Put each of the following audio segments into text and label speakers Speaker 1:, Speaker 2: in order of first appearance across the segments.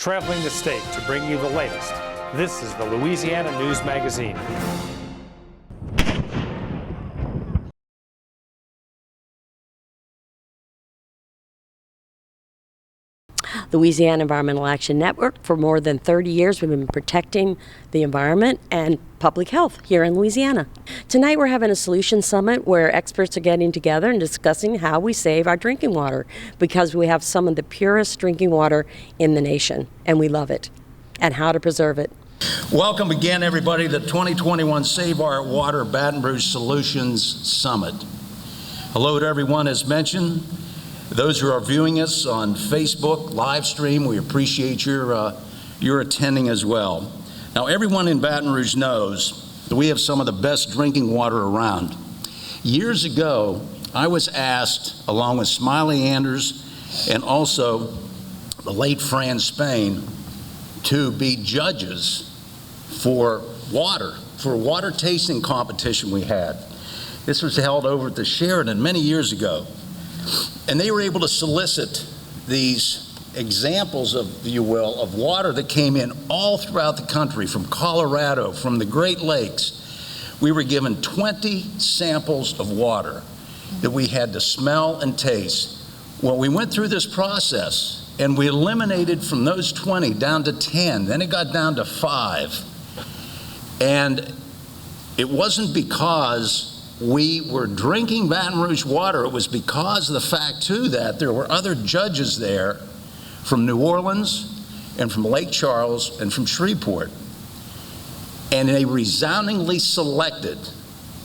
Speaker 1: traveling the state to bring you the latest. This is the Louisiana News Magazine.
Speaker 2: Louisiana Environmental Action Network. For more than 30 years, we've been protecting the environment and public health here in Louisiana. Tonight, we're having a solution summit where experts are getting together and discussing how we save our drinking water, because we have some of the purest drinking water in the nation, and we love it, and how to preserve it.
Speaker 3: Welcome again, everybody, to the 2021 Save Our Water Baton Rouge Solutions Summit. Hello to everyone, as mentioned. Those who are viewing us on Facebook live stream, we appreciate your attending as well. Now, everyone in Baton Rouge knows that we have some of the best drinking water around. Years ago, I was asked, along with Smiley Anders and also the late Fran Spain, to be judges for a water tasting competition we had. This was held over at the Sheridan many years ago. And they were able to solicit these examples, if you will, of water that came in all throughout the country, from Colorado, from the Great Lakes. We were given 20 samples of water that we had to smell and taste. Well, we went through this process and we eliminated from those 20 down to 10. Then it got down to 5. And it wasn't because we were drinking Baton Rouge water. It was because of the fact, too, that there were other judges there from New Orleans and from Lake Charles and from Shreveport. And they resoundingly selected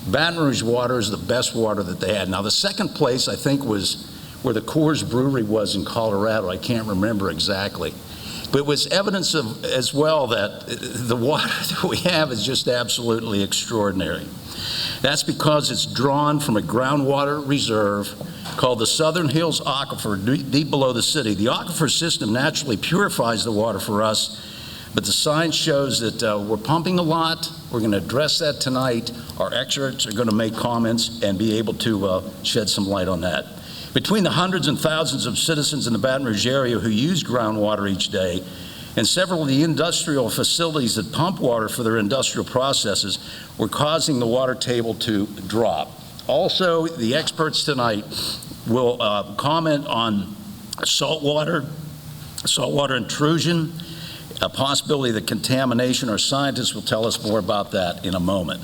Speaker 3: Baton Rouge water as the best water that they had. Now, the second place, I think, was where the Coors Brewery was in Colorado. I can't remember exactly. But it was evidence of, as well, that the water that we have is just absolutely extraordinary. That's because it's drawn from a groundwater reserve called the Southern Hills Aquifer, deep below the city. The aquifer system naturally purifies the water for us, but the science shows that we're pumping a lot. We're going to address that tonight. Our experts are going to make comments and be able to shed some light on that. Between the hundreds and thousands of citizens in the Baton Rouge area who use groundwater each day, and several of the industrial facilities that pump water for their industrial processes, were causing the water table to drop. Also, the experts tonight will comment on saltwater intrusion, a possibility of contamination. Our scientists will tell us more about that in a moment.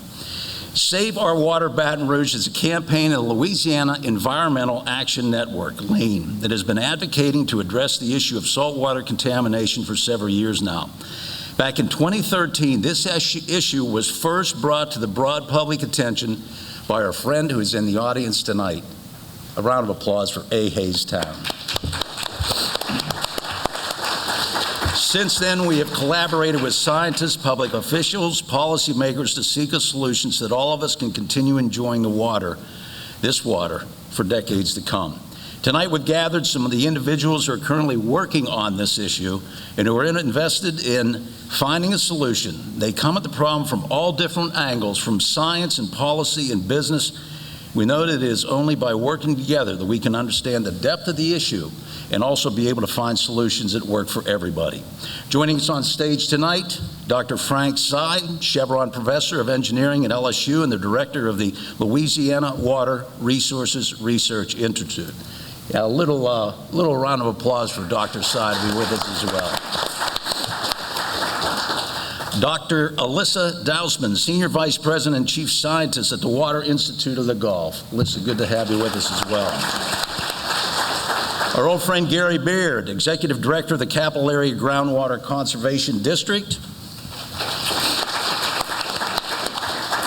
Speaker 3: Save Our Water Baton Rouge is a campaign of the Louisiana Environmental Action Network, LEAN, that has been advocating to address the issue of saltwater contamination for several years now. Back in 2013, this issue was first brought to the broad public attention by our friend who is in the audience tonight. A round of applause for A. Hayes Town. Since then, we have collaborated with scientists, public officials, policymakers to seek a solution so that all of us can continue enjoying this water, for decades to come. Tonight, we've gathered some of the individuals who are currently working on this issue and who are invested in finding a solution. They come at the problem from all different angles, from science and policy and business. We know that it is only by working together that we can understand the depth of the issue and also be able to find solutions that work for everybody. Joining us on stage tonight, Dr. Frank Tsai, Chevron Professor of Engineering at LSU and the Director of the Louisiana Water Resources Research Institute. Yeah, a little round of applause for Dr. Tsai to be with us as well. Dr. Alyssa Dousman, Senior Vice President and Chief Scientist at the Water Institute of the Gulf. Alyssa, good to have you with us as well. Our old friend Gary Beard, Executive Director of the Capital Area Groundwater Conservation District.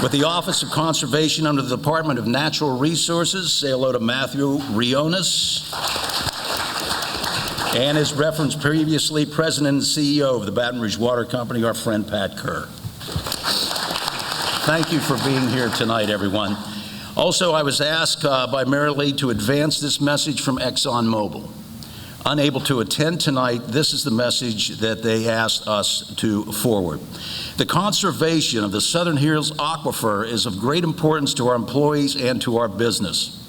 Speaker 3: With the Office of Conservation under the Department of Natural Resources, say hello to Matthew Rionis. And as referenced previously, President and CEO of the Baton Rouge Water Company, our friend Pat Kerr. Thank you for being here tonight, everyone. Also, I was asked by Mary Lee to advance this message from ExxonMobil. Unable to attend tonight, this is the message that they asked us to forward. The conservation of the Southern Hills Aquifer is of great importance to our employees and to our business.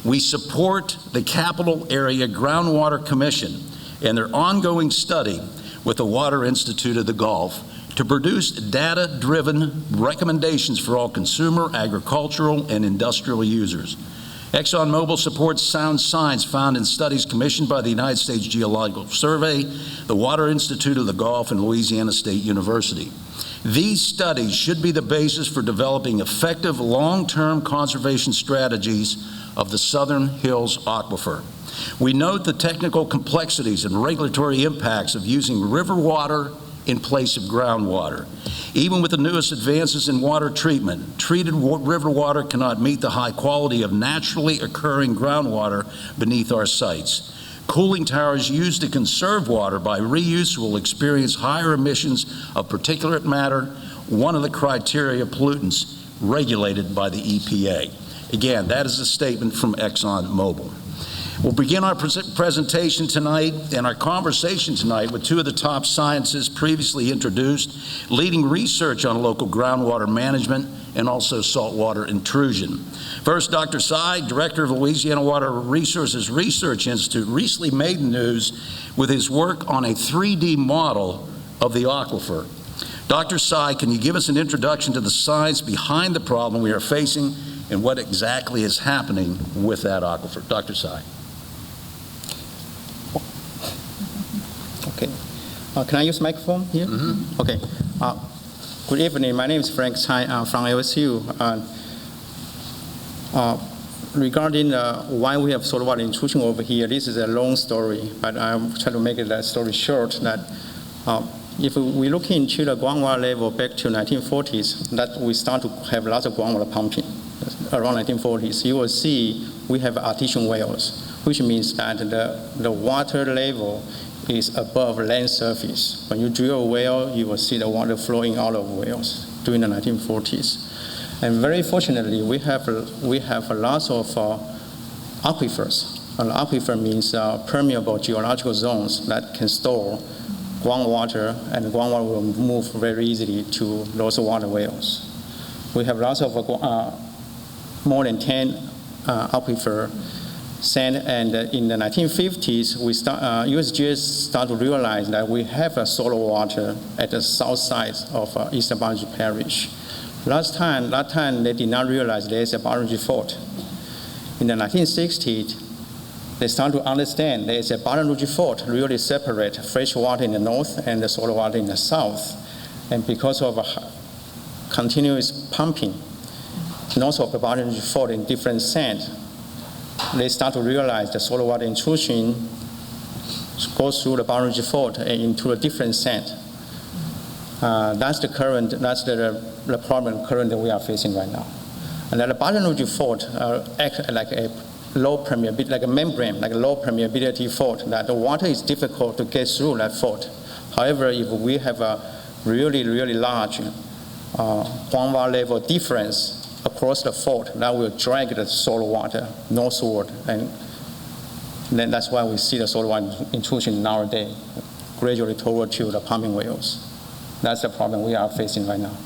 Speaker 3: We support the Capital Area Groundwater Commission and their ongoing study with the Water Institute of the Gulf to produce data-driven recommendations for all consumer, agricultural, and industrial users. ExxonMobil supports sound science found in studies commissioned by the United States Geological Survey, the Water Institute of the Gulf, and Louisiana State University. These studies should be the basis for developing effective long-term conservation strategies of the Southern Hills Aquifer. We note the technical complexities and regulatory impacts of using river water in place of groundwater. Even with the newest advances in water treatment, treated river water cannot meet the high quality of naturally occurring groundwater beneath our sites. Cooling towers used to conserve water by reuse will experience higher emissions of particulate matter, one of the criteria pollutants regulated by the EPA. Again, that is a statement from ExxonMobil. We'll begin our presentation tonight and our conversation tonight with two of the top scientists previously introduced, leading research on local groundwater management and also saltwater intrusion. First, Dr. Tsai, director of the Louisiana Water Resources Research Institute, recently made news with his work on a 3D model of the aquifer. Dr. Tsai, can you give us an introduction to the science behind the problem we are facing and what exactly is happening with that aquifer? Dr. Tsai.
Speaker 4: Okay. Can I use microphone here?
Speaker 3: Mm-hmm.
Speaker 4: Okay. Good evening. My name is Frank Tsai from LSU. Regarding why we have saltwater intrusion over here, this is a long story, but I'll try to make that story short. That if we look into the groundwater level back to 1940s, that we start to have lots of groundwater pumping around 1940s. You will see we have artesian wells, which means that the water level is above land surface. When you drill a well, you will see the water flowing out of wells during the 1940s. And very fortunately, we have lots of aquifers. An aquifer means permeable geological zones that can store groundwater, and groundwater will move very easily to those water wells. We have lots of more than 10 aquifer sand, and in the 1950s, USGS started to realize that we have a solar water at the south side of Eastern Baton Rouge Parish. That time they did not realize there is a Baton Rouge fault. In the 1960s, they started to understand there is a Baton Rouge fault really separate fresh water in the north and the solar water in the south. And because of continuous pumping north of the Baton Rouge fault in different sand, they start to realize the solar water intrusion goes through the Baton Rouge fault and into a different sand. That's the problem current that we are facing right now. And the Baton Rouge fault acts like a low permeability, like a membrane, like a low permeability fault, that the water is difficult to get through that fault. However, if we have a really, really large groundwater level difference across the fault, that will drag the solar water northward, and then that's why we see the solar water intrusion nowadays, gradually toward to the pumping wells. That's the problem we are facing right now.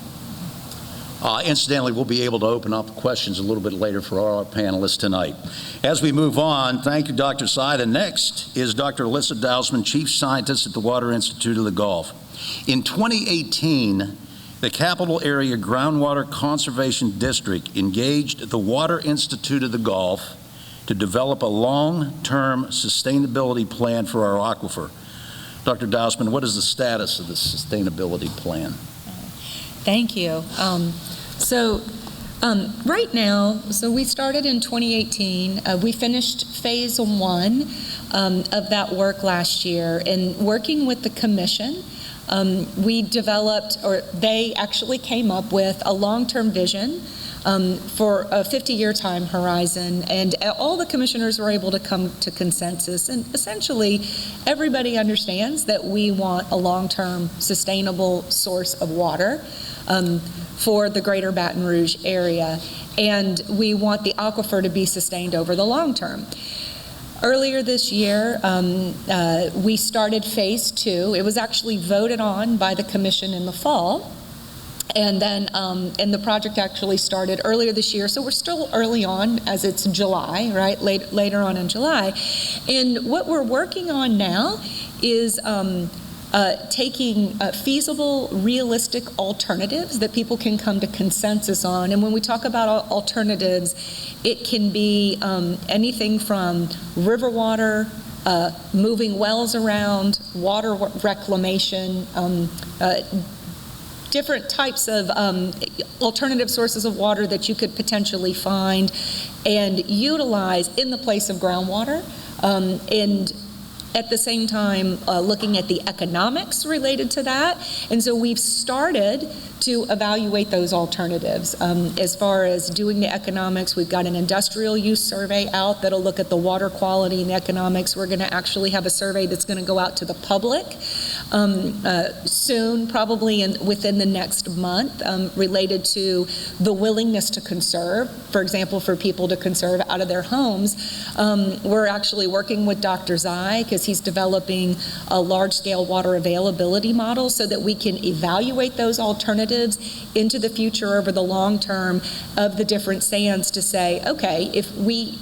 Speaker 3: Incidentally, we'll be able to open up questions a little bit later for our panelists tonight. As we move on, thank you, Dr. Tsai. And next is Dr. Alyssa Dousman, Chief Scientist at the Water Institute of the Gulf. In 2018, the Capital Area Groundwater Conservation District engaged the Water Institute of the Gulf to develop a long-term sustainability plan for our aquifer. Dr. Dousman, what is the status of the sustainability plan?
Speaker 5: Thank you. Right now, we started in 2018. We finished phase 1 of that work last year, and working with the commission, we developed, or they actually came up with a long-term vision for a 50-year time horizon, and all the commissioners were able to come to consensus, and essentially everybody understands that we want a long-term sustainable source of water for the greater Baton Rouge area, and we want the aquifer to be sustained over the long term. Earlier this year, we started phase 2. It was actually voted on by the commission in the fall, and then and the project actually started earlier this year, so we're still early on, as it's July, right, later on in July. And what we're working on now is taking feasible, realistic alternatives that people can come to consensus on. And when we talk about alternatives, it can be anything from river water, moving wells around, water reclamation, different types of alternative sources of water that you could potentially find and utilize in the place of groundwater. And at the same time, looking at the economics related to that. And so we've started to evaluate those alternatives. As far as doing the economics, we've got an industrial use survey out that'll look at the water quality and the economics. We're going to actually have a survey that's going to go out to the public soon, probably within the next month, related to the willingness to conserve. For example, for people to conserve out of their homes. We're actually working with Dr. Zai because he's developing a large-scale water availability model so that we can evaluate those alternatives into the future over the long term of the different sands to say, okay, if we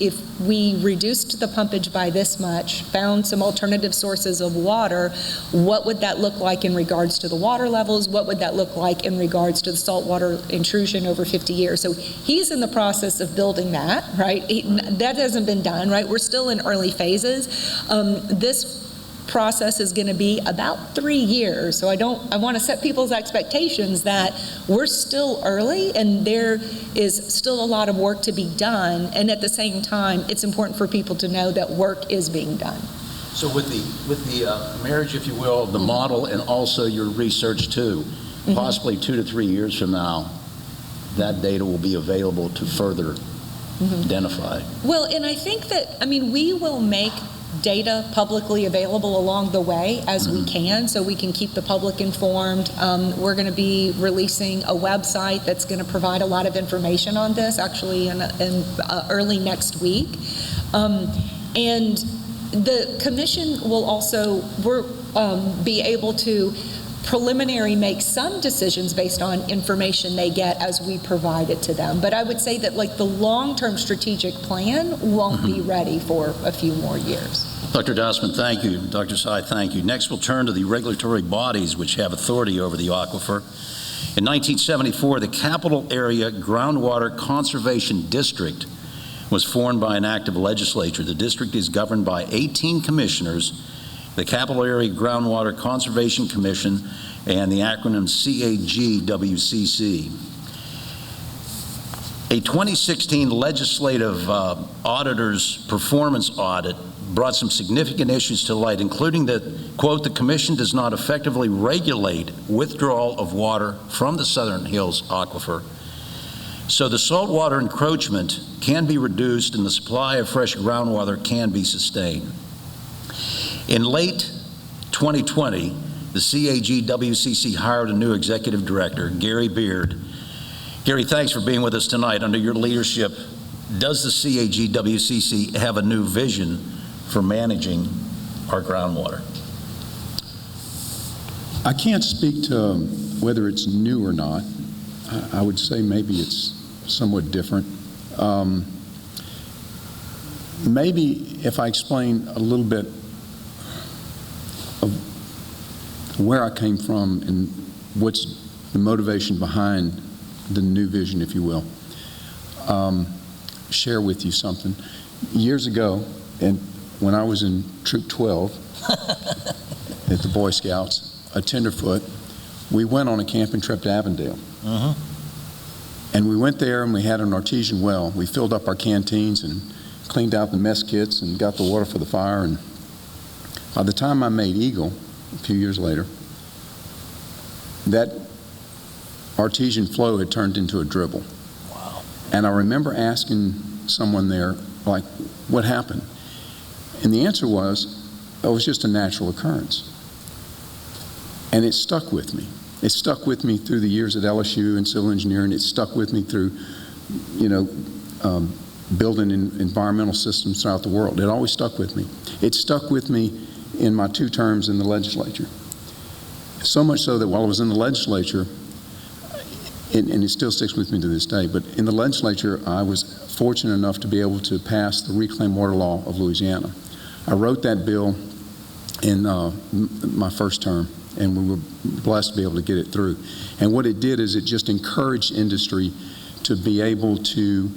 Speaker 5: reduced the pumpage by this much, found some alternative sources of water, what would that look like in regards to the water levels? What would that look like in regards to the saltwater intrusion over 50 years? So he's in the process of building that, right? That hasn't been done, right? We're still in early phases. This process is going to be about 3 years. So I want to set people's expectations that we're still early and there is still a lot of work to be done. And at the same time, it's important for people to know that work is being done.
Speaker 3: So with the marriage, if you will, of the model and also your research too, possibly 2 to 3 years from now, that data will be available to further identify.
Speaker 5: Well, and I think that, we will make data publicly available along the way as we can, so we can keep the public informed. We're going to be releasing a website that's going to provide a lot of information on this, actually in early next week. And the commission will also be able to preliminary make some decisions based on information they get as we provide it to them. But I would say that the long-term strategic plan won't be ready for a few more years.
Speaker 3: Dr. Dossman, thank you. Dr. Sy, thank you. Next, we'll turn to the regulatory bodies which have authority over the aquifer. In 1974, the Capital Area Groundwater Conservation District was formed by an act of legislature. The district is governed by 18 commissioners, the Capital Area Groundwater Conservation Commission, and the acronym CAGWCC. A 2016 legislative auditor's performance audit brought some significant issues to light, including that, quote, the commission does not effectively regulate withdrawal of water from the Southern Hills Aquifer, so the saltwater encroachment can be reduced and the supply of fresh groundwater can be sustained. In late 2020, the CAGWCC hired a new executive director, Gary Beard. Gary, thanks for being with us tonight. Under your leadership, does the CAGWCC have a new vision for managing our groundwater?
Speaker 6: I can't speak to whether it's new or not. I would say maybe it's somewhat different. Maybe if I explain a little bit of where I came from and what's the motivation behind the new vision, if you will, share with you something. Years ago, and when I was in Troop 12 at the Boy Scouts, a tenderfoot, we went on a camping trip to Avondale. And we went there and we had an artesian well. We filled up our canteens and cleaned out the mess kits and got the water for the fire. And by the time I made Eagle, a few years later, that artesian flow had turned into a dribble.
Speaker 3: Wow.
Speaker 6: And I remember asking someone there, like, what happened? And the answer was, it was just a natural occurrence. And it stuck with me. It stuck with me through the years at LSU and civil engineering. It stuck with me through, building environmental systems throughout the world. It always stuck with me. It stuck with me in my 2 terms in the legislature. So much so that while I was in the legislature, and it still sticks with me to this day, but in the legislature, I was fortunate enough to be able to pass the Reclaimed Water Law of Louisiana. I wrote that bill in my first term, and we were blessed to be able to get it through. And what it did is it just encouraged industry to be able to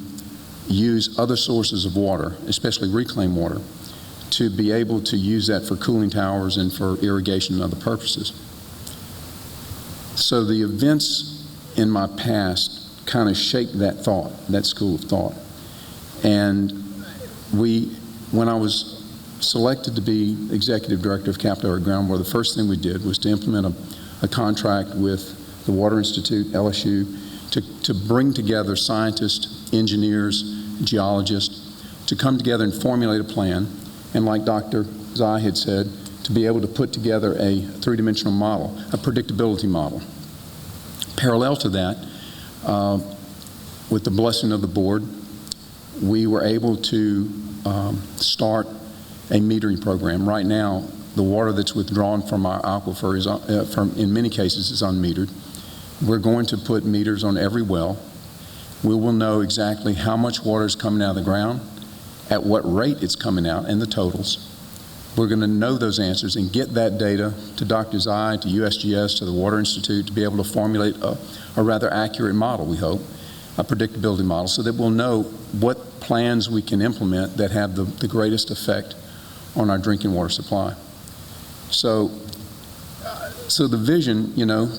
Speaker 6: use other sources of water, especially reclaimed water, to be able to use that for cooling towers and for irrigation and other purposes. So the events in my past kind of shaped that thought, that school of thought. And when I was selected to be executive director of Capital Area Groundwater, the first thing we did was to implement a contract with the Water Institute, LSU, to bring together scientists, engineers, geologists, to come together and formulate a plan, and like Dr. Zai had said, to be able to put together a three-dimensional model, a predictability model. Parallel to that, with the blessing of the board, we were able to start a metering program. Right now, the water that's withdrawn from our aquifer is, in many cases, is unmetered. We're going to put meters on every well. We will know exactly how much water is coming out of the ground, at what rate it's coming out, and the totals. We're going to know those answers and get that data to Dr. Zai, to USGS, to the Water Institute, to be able to formulate a rather accurate model, we hope, a predictability model, so that we'll know what plans we can implement that have the greatest effect on our drinking water supply. So the vision,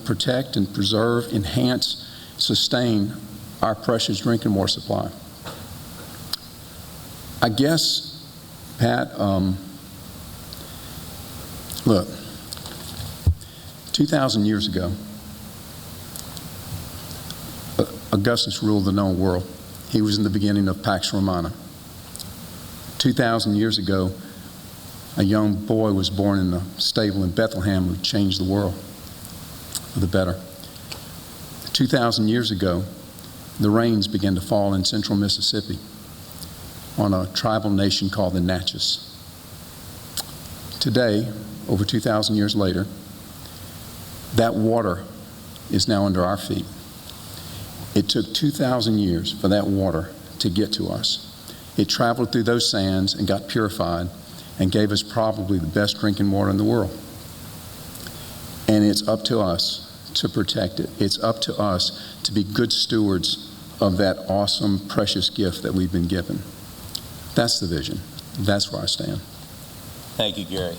Speaker 6: protect and preserve, enhance, sustain our precious drinking water supply. I guess, Pat, look, 2,000 years ago, Augustus ruled the known world. He was in the beginning of Pax Romana. 2,000 years ago, a young boy was born in a stable in Bethlehem who changed the world for the better. 2,000 years ago, the rains began to fall in central Mississippi on a tribal nation called the Natchez. Today, over 2,000 years later, that water is now under our feet. It took 2,000 years for that water to get to us. It traveled through those sands and got purified and gave us probably the best drinking water in the world. And it's up to us to protect it. It's up to us to be good stewards of that awesome, precious gift that we've been given. That's the vision. That's where I stand.
Speaker 3: Thank you, Gary.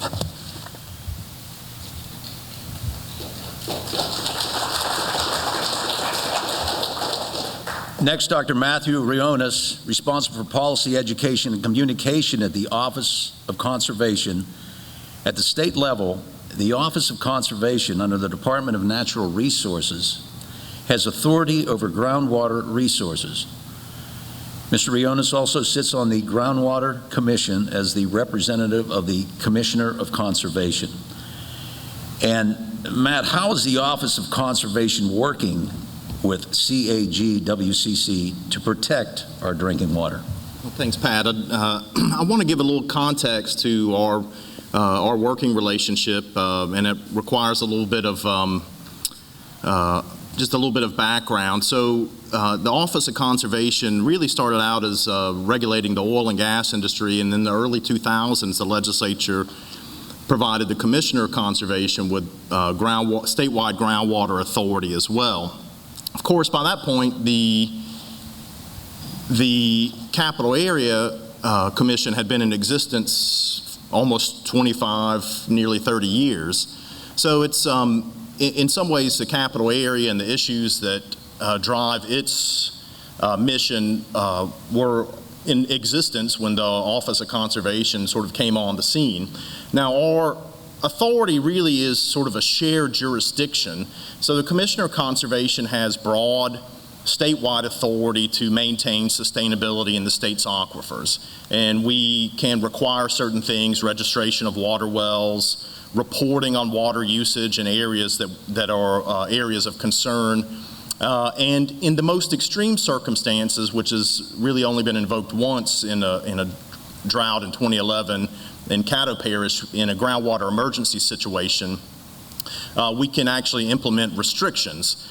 Speaker 3: Next, Dr. Matthew Rionis, responsible for policy, education, and communication at the Office of Conservation. At the state level, the Office of Conservation under the Department of Natural Resources has authority over groundwater resources. Mr. Rionis also sits on the Groundwater Commission as the representative of the Commissioner of Conservation. And Matt, how is the Office of Conservation working with CAGWCC to protect our drinking water?
Speaker 7: Well, thanks, Pat. I want to give a little context to our working relationship, and it requires a little bit of just a little bit of background. So the Office of Conservation really started out as regulating the oil and gas industry, and in the early 2000s, the legislature provided the Commissioner of Conservation with statewide groundwater authority as well. Of course, by that point, the Capital Area Commission had been in existence almost 25, nearly 30 years. So it's, in some ways, the Capital Area and the issues that drive its mission were in existence when the Office of Conservation sort of came on the scene. Now, our authority really is sort of a shared jurisdiction. So the Commissioner of Conservation has broad statewide authority to maintain sustainability in the state's aquifers. And we can require certain things, registration of water wells, reporting on water usage in areas that are areas of concern. And in the most extreme circumstances, which has really only been invoked once in a drought in 2011, in Caddo Parish, in a groundwater emergency situation, we can actually implement restrictions.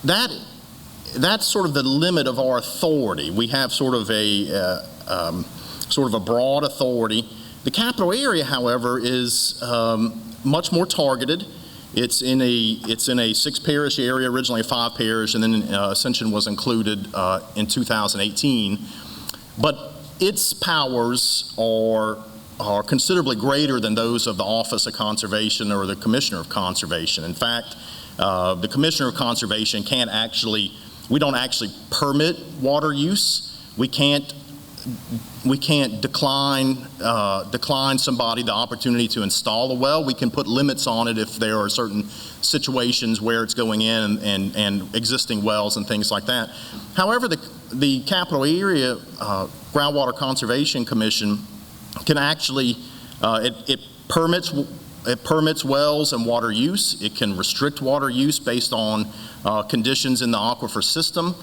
Speaker 7: That's sort of the limit of our authority. We have sort of a broad authority. The capital area, however, is much more targeted. It's in a 6-parish area, originally a 5-parish, and then Ascension was included in 2018. But its powers are considerably greater than those of the Office of Conservation or the Commissioner of Conservation. In fact, the Commissioner of Conservation we don't actually permit water use. We can't decline somebody the opportunity to install a well. We can put limits on it if there are certain situations where it's going in and existing wells and things like that. However, the Capital Area Groundwater Conservation Commission can actually, it permits wells and water use. It can restrict water use based on conditions in the aquifer system.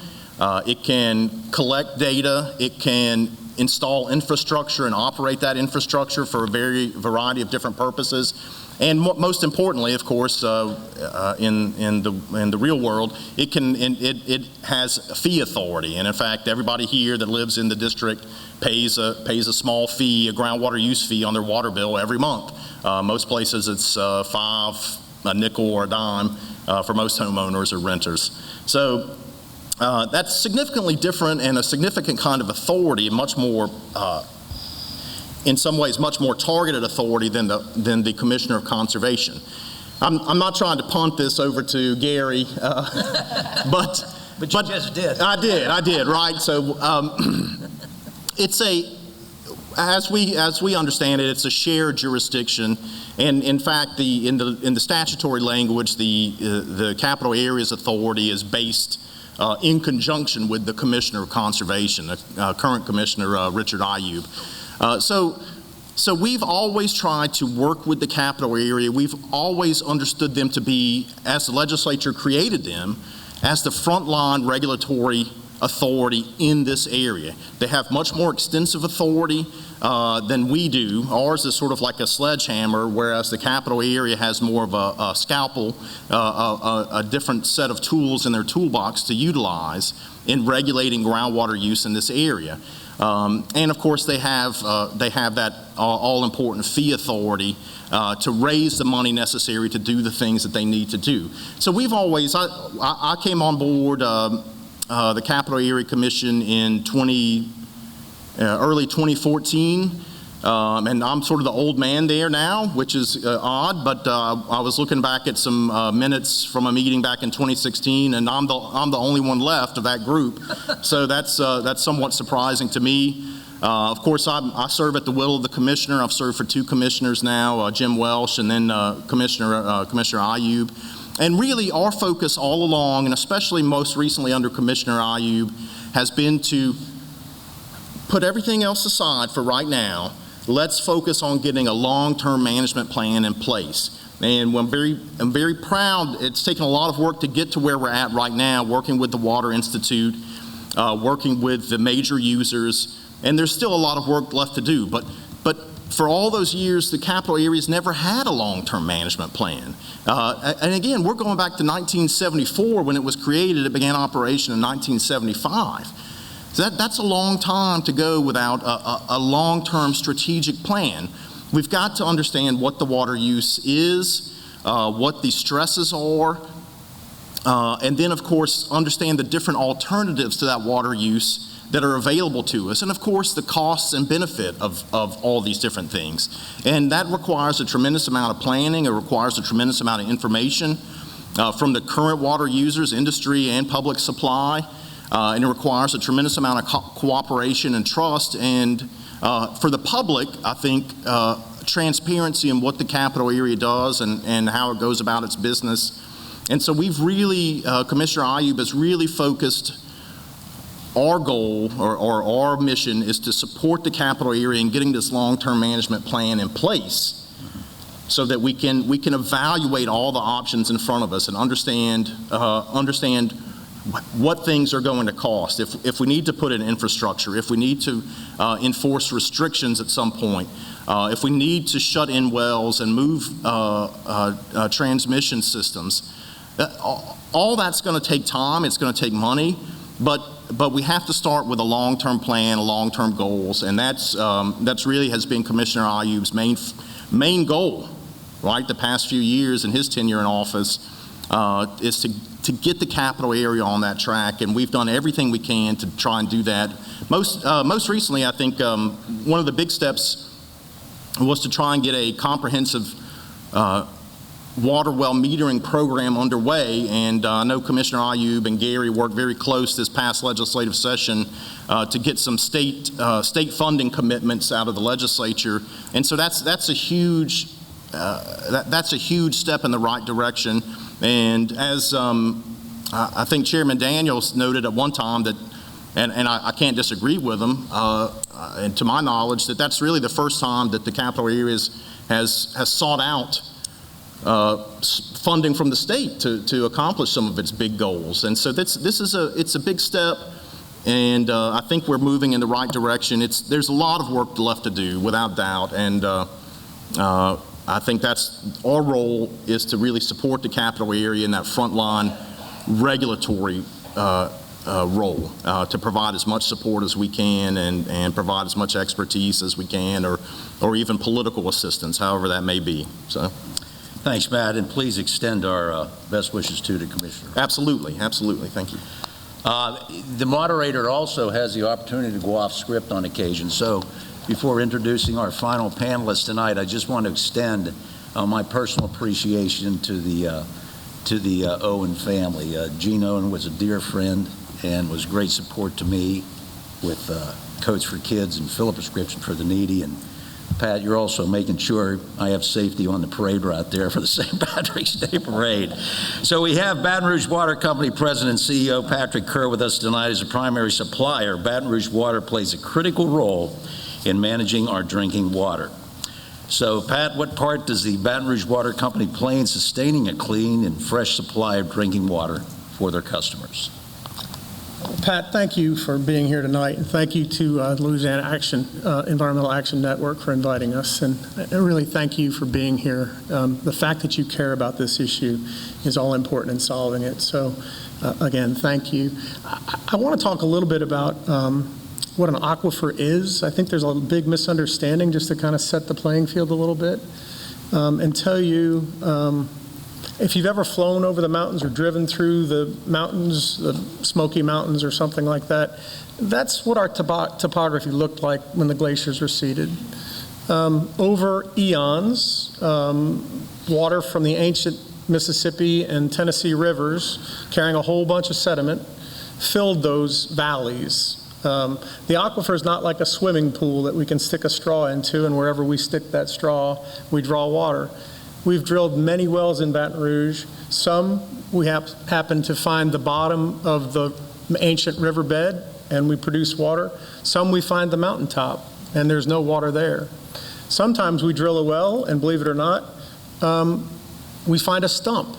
Speaker 7: It can collect data. It can install infrastructure and operate that infrastructure for a variety of different purposes. And most importantly, of course, in the real world, it has fee authority. And in fact, everybody here that lives in the district pays a small fee, a groundwater use fee on their water bill every month. Most places it's $5, a nickel, or a dime for most homeowners or renters. So that's significantly different and a significant kind of authority, much more, in some ways, much more targeted authority than the Commissioner of Conservation. I'm not trying to punt this over to Gary, but
Speaker 8: you just did.
Speaker 7: I did, right? So it's as we understand it, it's a shared jurisdiction, and in fact, in the statutory language, the Capital Areas Authority is based in conjunction with the Commissioner of Conservation, current Commissioner Richard Ayub. So we've always tried to work with the capital area. We've always understood them to be, as the legislature created them, as the frontline regulatory authority in this area. They have much more extensive authority than we do. Ours is sort of like a sledgehammer, whereas the capital area has more of a scalpel, a different set of tools in their toolbox to utilize in regulating groundwater use in this area. And of course, they have that all-important fee authority to raise the money necessary to do the things that they need to do. So we've always, I came on board the Capital Area Commission in early 2014, and I'm sort of the old man there now, which is odd, but I was looking back at some minutes from a meeting back in 2016, and I'm the only one left of that group, so that's somewhat surprising to me. Of course, I serve at the will of the commissioner. I've served for 2 commissioners now, Jim Welsh and then Commissioner Ayub. And really, our focus all along, and especially most recently under Commissioner Ayub, has been to put everything else aside for right now. Let's focus on getting a long-term management plan in place. And I'm very proud. It's taken a lot of work to get to where we're at right now, working with the Water Institute, working with the major users, and there's still a lot of work left to do. But for all those years, the capital areas never had a long-term management plan. And again, we're going back to 1974 when it was created. It began operation in 1975. So that's a long time to go without a long-term strategic plan. We've got to understand what the water use is, what the stresses are, and then, of course, understand the different alternatives to that water use that are available to us, and of course the costs and benefit of all these different things. And that requires a tremendous amount of planning. It requires a tremendous amount of information from the current water users, industry, and public supply, and it requires a tremendous amount of cooperation and trust. And for the public, I think transparency in what the capital area does and how it goes about its business. And so we've really, Commissioner Ayub has really focused. Our goal or our mission is to support the capital area in getting this long-term management plan in place so that we can evaluate all the options in front of us and understand what things are going to cost. If we need to put in infrastructure, if we need to enforce restrictions at some point, if we need to shut in wells and move transmission systems, all that's going to take time, it's going to take money, but but we have to start with a long-term plan, long-term goals, and that's really has been Commissioner Ayub's main goal, right? The past few years in his tenure in office is to get the capital area on that track, and we've done everything we can to try and do that. Most recently, I think one of the big steps was to try and get a comprehensive water well metering program underway, and I know Commissioner Ayub and Gary worked very close this past legislative session to get some state funding commitments out of the legislature, and so that's a huge step in the right direction. And as I think Chairman Daniels noted at one time that, and I can't disagree with him, and to my knowledge, that's really the first time that the capital areas has sought out funding from the state to accomplish some of its big goals. And so it's a big step, and I think we're moving in the right direction. There's a lot of work left to do, without doubt, and I think that's our role, is to really support the capital area in that frontline regulatory role, to provide as much support as we can and provide as much expertise as we can, or even political assistance, however that may be. So.
Speaker 3: Thanks, Matt, and please extend our best wishes to the Commissioner.
Speaker 7: Absolutely, absolutely. Thank you.
Speaker 3: The moderator also has the opportunity to go off script on occasion. So before introducing our final panelists tonight, I just want to extend my personal appreciation to the Owen family. Gene Owen was a dear friend and was great support to me with Coats for Kids and fill a prescription for the needy. And Pat, you're also making sure I have safety on the parade route there for the St. Patrick's Day Parade. So we have Baton Rouge Water Company President and CEO Patrick Kerr with us tonight as a primary supplier. Baton Rouge Water plays a critical role in managing our drinking water. So Pat, what part does the Baton Rouge Water Company play in sustaining a clean and fresh supply of drinking water for their customers?
Speaker 8: Pat, thank you for being here tonight, and thank you to Louisiana Environmental Action Network for inviting us, and really thank you for being here. The fact that you care about this issue is all important in solving it. So again, thank you. I want to talk a little bit about what an aquifer is. I think there's a big misunderstanding, just to kind of set the playing field a little bit, and tell you if you've ever flown over the mountains or driven through the mountains, the Smoky Mountains or something like that, that's what our topography looked like when the glaciers receded. Over eons, water from the ancient Mississippi and Tennessee rivers, carrying a whole bunch of sediment, filled those valleys. The aquifer is not like a swimming pool that we can stick a straw into, and wherever we stick that straw, we draw water. We've drilled many wells in Baton Rouge. Some we happen to find the bottom of the ancient riverbed, and we produce water. Some we find the mountaintop, and there's no water there. Sometimes we drill a well, and believe it or not, we find a stump.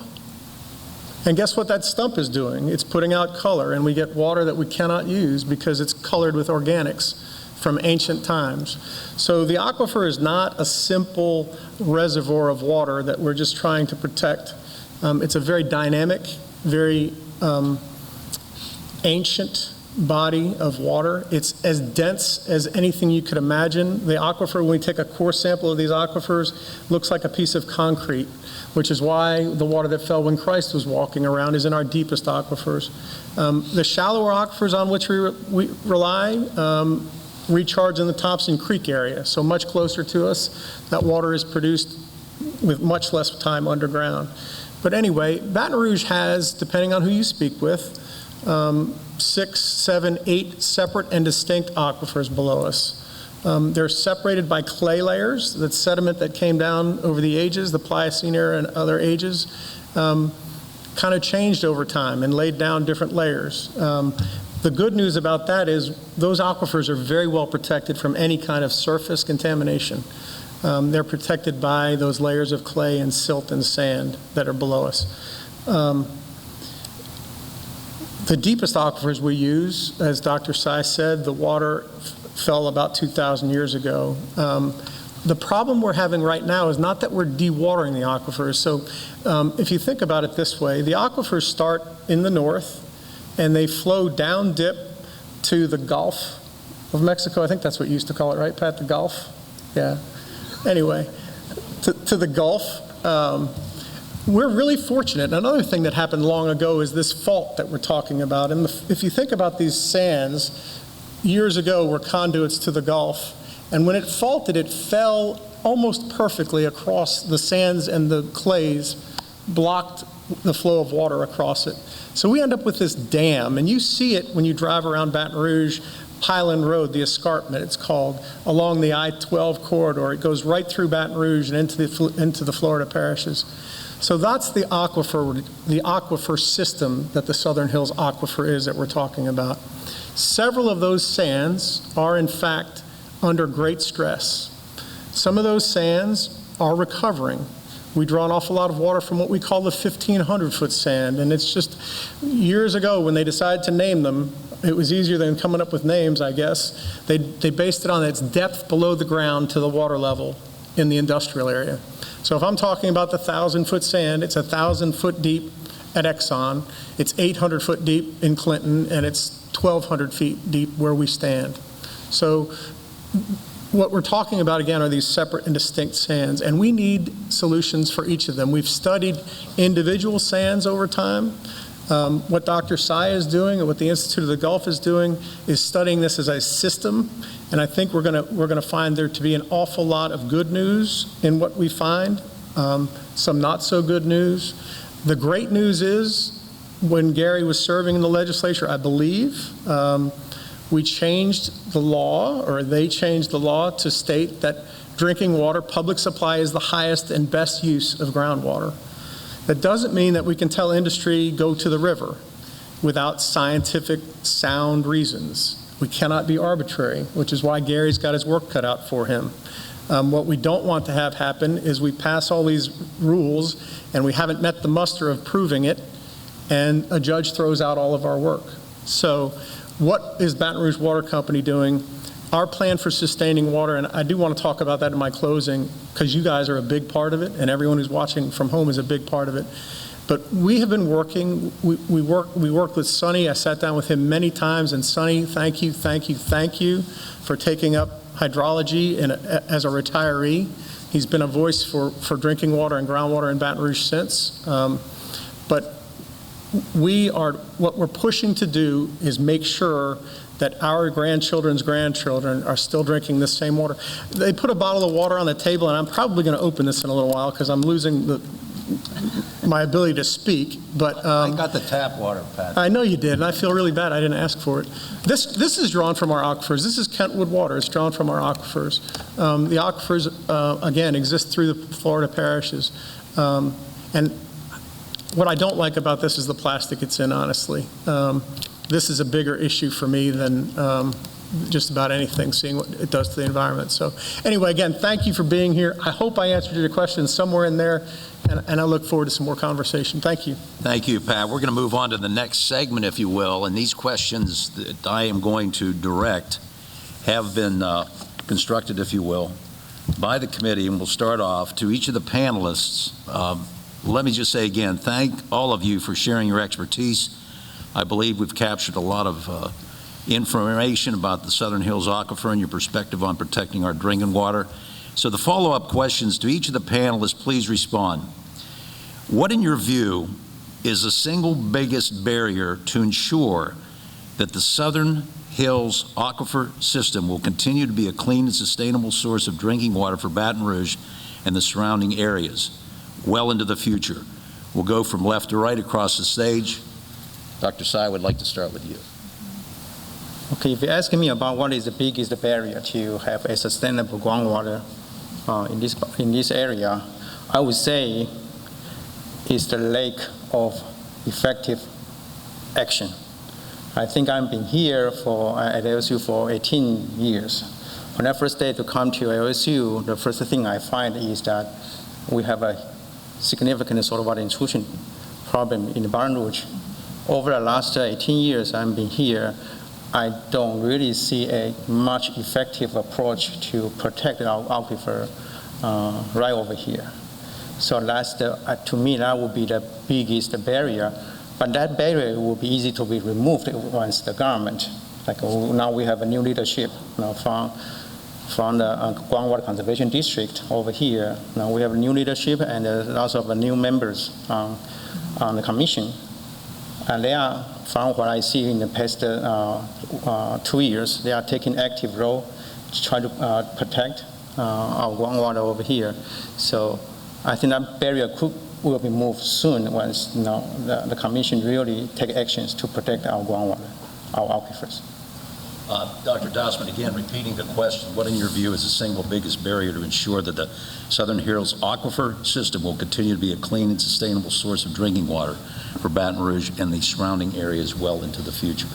Speaker 8: And guess what that stump is doing? It's putting out color, and we get water that we cannot use because it's colored with organics from ancient times. So the aquifer is not a simple reservoir of water that we're just trying to protect. It's a very dynamic, very ancient body of water. It's as dense as anything you could imagine. The aquifer, when we take a core sample of these aquifers, looks like a piece of concrete, which is why the water that fell when Christ was walking around is in our deepest aquifers. The shallower aquifers on which we rely recharge in the Thompson Creek area, so much closer to us. That water is produced with much less time underground. But anyway, Baton Rouge has, depending on who you speak with, 6, 7, 8 separate and distinct aquifers below us. They're separated by clay layers. That's sediment that came down over the ages, the Pliocene era and other ages, kind of changed over time and laid down different layers. The good news about that is those aquifers are very well protected from any kind of surface contamination. They're protected by those layers of clay and silt and sand that are below us. The deepest aquifers we use, as Dr. Sy said, the water fell about 2,000 years ago. The problem we're having right now is not that we're dewatering the aquifers. So if you think about it this way, the aquifers start in the north, and they flow down dip to the Gulf of Mexico. I think that's what you used to call it, right, Pat? The Gulf? Yeah. Anyway, to the Gulf. We're really fortunate. Another thing that happened long ago is this fault that we're talking about. And if you think about these sands, years ago were conduits to the Gulf. And when it faulted, it fell almost perfectly across the sands, and the clays blocked the flow of water across it. So we end up with this dam, and you see it when you drive around Baton Rouge, Highland Road, the escarpment it's called, along the I-12 corridor. It goes right through Baton Rouge and into the Florida parishes. So that's the aquifer system that the Southern Hills Aquifer is that we're talking about. Several of those sands are in fact under great stress. Some of those sands are recovering. We draw an awful lot of water from what we call the 1,500-foot sand, and it's just years ago when they decided to name them, it was easier than coming up with names, I guess. They based it on its depth below the ground to the water level in the industrial area. So if I'm talking about the 1,000-foot sand, it's 1,000 foot deep at Exxon, it's 800 foot deep in Clinton, and it's 1,200 feet deep where we stand. So what we're talking about, again, are these separate and distinct sands, and we need solutions for each of them. We've studied individual sands over time. What Dr. Sy is doing and what the Institute of the Gulf is doing is studying this as a system, and I think we're going to find there to be an awful lot of good news in what we find, some not so good news. The great news is when Gary was serving in the legislature, I believe, we changed the law, or they changed the law to state that drinking water, public supply, is the highest and best use of groundwater. That doesn't mean that we can tell industry, go to the river, without scientific, sound reasons. We cannot be arbitrary, which is why Gary's got his work cut out for him. What we don't want to have happen is we pass all these rules and we haven't met the muster of proving it, and a judge throws out all of our work. So what is Baton Rouge Water Company doing? Our plan for sustaining water, and I do want to talk about that in my closing because you guys are a big part of it, and everyone who's watching from home is a big part of it. But we have been working, we worked with Sonny. I sat down with him many times, and Sonny, thank you for taking up hydrology as a retiree. He's been a voice for drinking water and groundwater in Baton Rouge since. But what we're pushing to do is make sure that our grandchildren's grandchildren are still drinking this same water. They put a bottle of water on the table, and I'm probably going to open this in a little while because I'm losing my ability to speak. But
Speaker 3: I got the tap water, Pat.
Speaker 8: I know you did, and I feel really bad I didn't ask for it. This is drawn from our aquifers. This is Kentwood water. It's drawn from our aquifers. The aquifers, again, exist through the Florida parishes. And what I don't like about this is the plastic it's in, honestly. This is a bigger issue for me than just about anything, seeing what it does to the environment. So anyway, again, thank you for being here. I hope I answered your questions somewhere in there, and I look forward to some more conversation. Thank you.
Speaker 3: Thank you, Pat. We're going to move on to the next segment, if you will, and these questions that I am going to direct have been constructed, if you will, by the committee, and we'll start off to each of the panelists. Let me just say again, thank all of you for sharing your expertise. I believe we've captured a lot of information about the Southern Hills Aquifer and your perspective on protecting our drinking water. So the follow-up questions to each of the panelists, please respond. What, in your view, is the single biggest barrier to ensure that the Southern Hills Aquifer system will continue to be a clean and sustainable source of drinking water for Baton Rouge and the surrounding areas well into the future? We'll go from left to right across the stage. Dr. Sy, I would like to start with you.
Speaker 4: Okay, if you're asking me about what is the biggest barrier to have a sustainable groundwater in this area, I would say is the lack of effective action. I think I've been here at LSU for 18 years. When I first started to come to LSU, the first thing I find is that we have a significant saltwater intrusion problem in Baton Rouge. Over the last 18 years I've been here, I don't really see a much effective approach to protect our aquifer right over here. So that's to me, that would be the biggest barrier. But that barrier will be easy to be removed once the government Like now we have a new leadership from the Groundwater Conservation District over here. Now we have a new leadership and lots of new members on the commission. And they are, from what I see in the past 2 years, they are taking active role to try to protect our groundwater over here. So I think that barrier will be moved soon once the commission really take actions to protect our groundwater, our aquifers.
Speaker 9: Dr. Dossman, again, repeating the question, what in your view is the single biggest barrier to ensure that the Southern Hills Aquifer system will continue to be a clean and sustainable source of drinking water for Baton Rouge and the surrounding areas well into the future?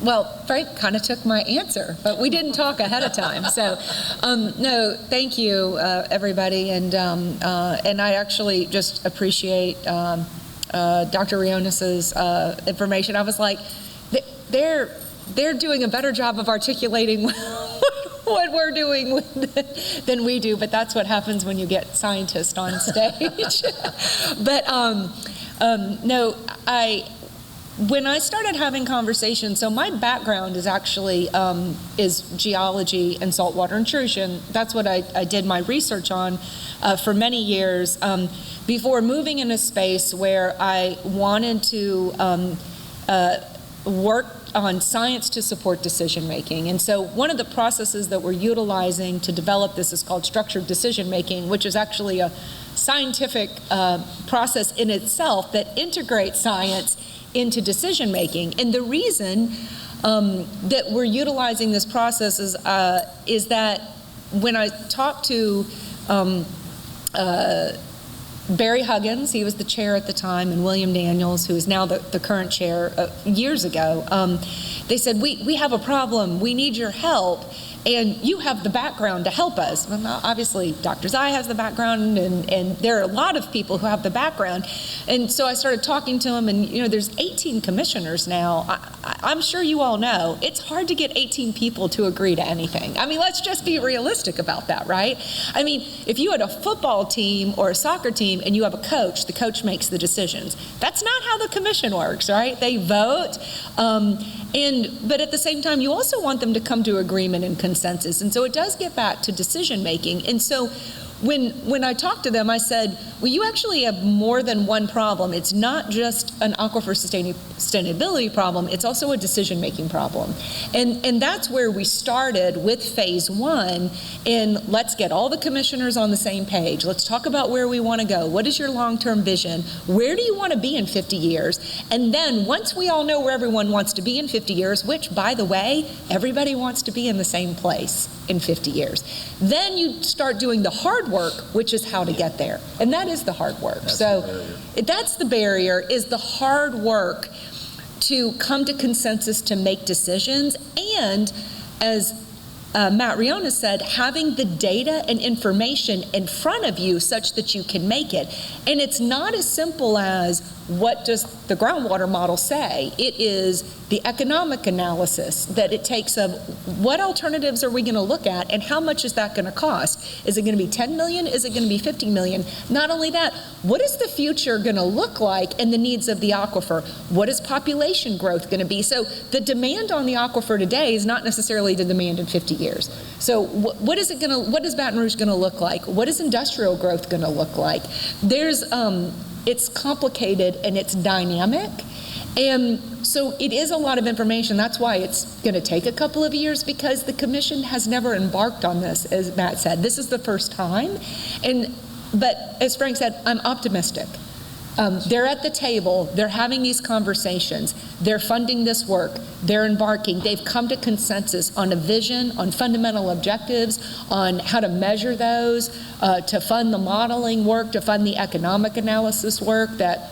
Speaker 5: Well, Frank kind of took my answer, but we didn't talk ahead of time. So, no, thank you, everybody, and I actually just appreciate Dr. Rionis's information. I was like, they're doing a better job of articulating what we're doing than we do, but that's what happens when you get scientists on stage. But no, when I started having conversations, so my background is actually is geology and saltwater intrusion. That's what I did my research on for many years before moving in a space where I wanted to work on science to support decision making. And so one of the processes that we're utilizing to develop this is called structured decision making, which is actually a scientific process in itself that integrates science into decision making. And the reason that we're utilizing this process is that when I talked to Barry Huggins, he was the chair at the time, and William Daniels, who is now the current chair, years ago, they said, we have a problem, we need your help, and you have the background to help us. Well, obviously, Dr. Zai has the background, and there are a lot of people who have the background. And so I started talking to him, and there's 18 commissioners now. I'm sure you all know, it's hard to get 18 people to agree to anything. I mean, let's just be realistic about that, right? I mean, if you had a football team or a soccer team and you have a coach, the coach makes the decisions. That's not how the commission works, right? They vote, but at the same time, you also want them to come to agreement and consensus. And so it does get back to decision making. And so when I talked to them, I said, well, you actually have more than one problem. It's not just an aquifer sustainability problem, it's also a decision-making problem. And that's where we started with phase one in let's get all the commissioners on the same page. Let's talk about where we want to go. What is your long-term vision? Where do you want to be in 50 years? And then once we all know where everyone wants to be in 50 years, which, by the way, everybody wants to be in the same place in 50 years, then you start doing the hard work, which is how to get there. And that is the hard work. That's the barrier, is the hard work to come to consensus to make decisions. And as Matt Rionis said, having the data and information in front of you such that you can make it. And it's not as simple as what does the groundwater model say. It is the economic analysis that it takes of what alternatives are we going to look at and how much is that going to cost? Is it going to be 10 million? Is it going to be 50 million? Not only that, what is the future going to look like and the needs of the aquifer? What is population growth going to be? So the demand on the aquifer today is not necessarily the demand in 50 years. So what is Baton Rouge going to look like? What is industrial growth going to look like? It's complicated and it's dynamic. And so it is a lot of information. That's why it's going to take a couple of years, because the commission has never embarked on this, as Matt said. This is the first time. But as Frank said, I'm optimistic. They're at the table, they're having these conversations, they're funding this work, they're embarking, they've come to consensus on a vision, on fundamental objectives, on how to measure those, to fund the modeling work, to fund the economic analysis work that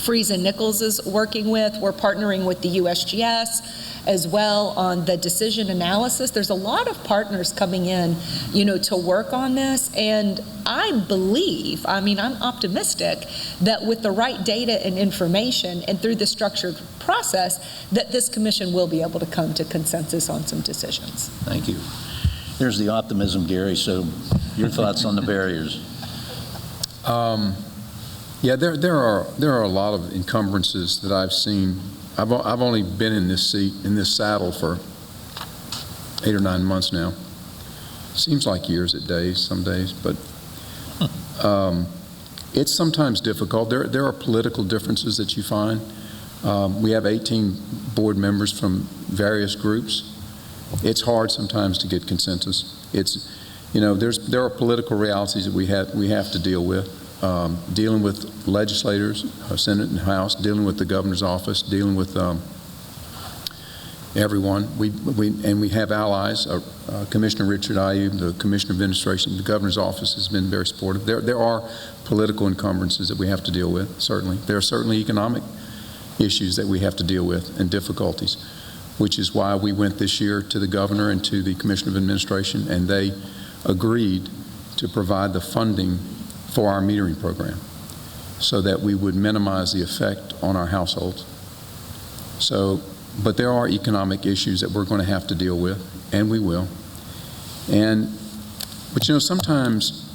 Speaker 5: Fries and Nichols is working with. We're partnering with the USGS as well on the decision analysis. There's a lot of partners coming in, to work on this. And I'm optimistic that with the right data and information and through the structured process, that this commission will be able to come to consensus on some decisions.
Speaker 9: Thank you. Here's the optimism, Gary. So your thoughts on the barriers?
Speaker 6: Yeah, there are a lot of encumbrances that I've seen I've only been in this seat, in this saddle for 8 or 9 months now. Seems like years at days, some days, but it's sometimes difficult. There are political differences that you find. We have 18 board members from various groups. It's hard sometimes to get consensus. There are political realities that we have to deal with. Dealing with legislators, Senate and House, dealing with the governor's office, dealing with everyone. We have allies. Commissioner Richard Ayub, the Commissioner of Administration, the governor's office has been very supportive. There are political encumbrances that we have to deal with, certainly. There are certainly economic issues that we have to deal with and difficulties, which is why we went this year to the governor and to the Commissioner of Administration, and they agreed to provide the funding for our metering program so that we would minimize the effect on our households. But there are economic issues that we're going to have to deal with, and we will. But sometimes,